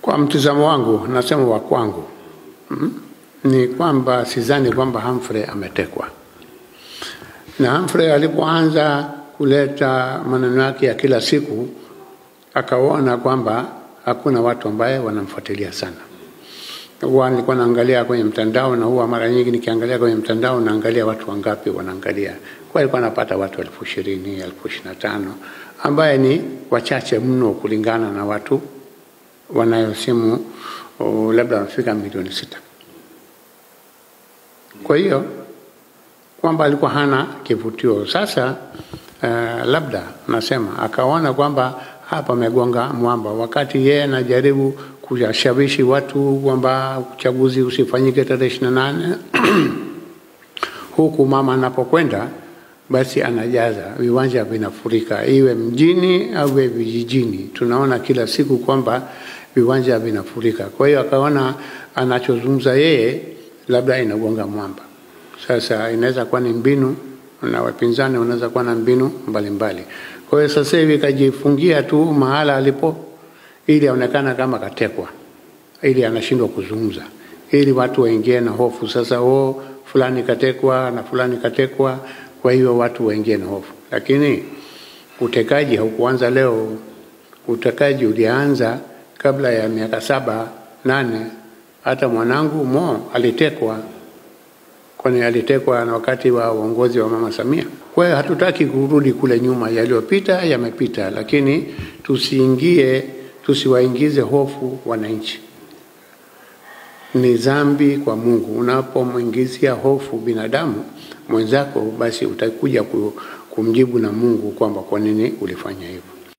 Kwa mtazamo wangu, nasema wa kwangu, ni kwamba sidhani kwamba Humphrey ametekwa. Na Humphrey alipoanza kuleta maneno yake ya kila siku, akaona kwamba hakuna watu ambaye wanamfuatilia sana. Nilikuwa naangalia kwenye mtandao, na huwa mara nyingi nikiangalia kwenye mtandao naangalia watu wangapi wanaangalia. Kwa alikuwa anapata watu 20,000, 25,000 ambaye ni wachache mno kulingana na watu wanayosimu labda wanafika milioni 6. Kwa hiyo kwamba alikuwa hana kivutio. Sasa labda nasema akaona kwamba hapa amegonga mwamba, wakati yeye anajaribu kuyashawishi watu kwamba uchaguzi usifanyike tarehe 28 huku mama anapokwenda basi anajaza viwanja vinafurika, iwe mjini au vijijini. Tunaona kila siku kwamba viwanja vinafurika. Kwa hiyo akaona anachozungumza yeye labda inagonga mwamba. Sasa inaweza kuwa ni mbinu, na wapinzani wanaweza kuwa na mbinu mbalimbali. Kwa hiyo sasa hivi kajifungia tu mahala alipo ili aonekana kama katekwa, ili anashindwa kuzungumza, ili watu waingie na hofu. Sasa fulani katekwa na fulani katekwa, kwa hiyo watu waingie na hofu. Lakini utekaji haukuanza leo. Utekaji ulianza kabla ya miaka 7, 8. Hata mwanangu Mo alitekwa, kwani alitekwa na wakati wa uongozi wa Mama Samia. Kwa hiyo hatutaki kurudi kule nyuma, yaliyopita yamepita, lakini tusiwaingize hofu wananchi. Ni dhambi kwa Mungu unapomwingizia hofu binadamu mwenzako, basi utakuja kumjibu na Mungu kwamba kwa nini ulifanya hivyo.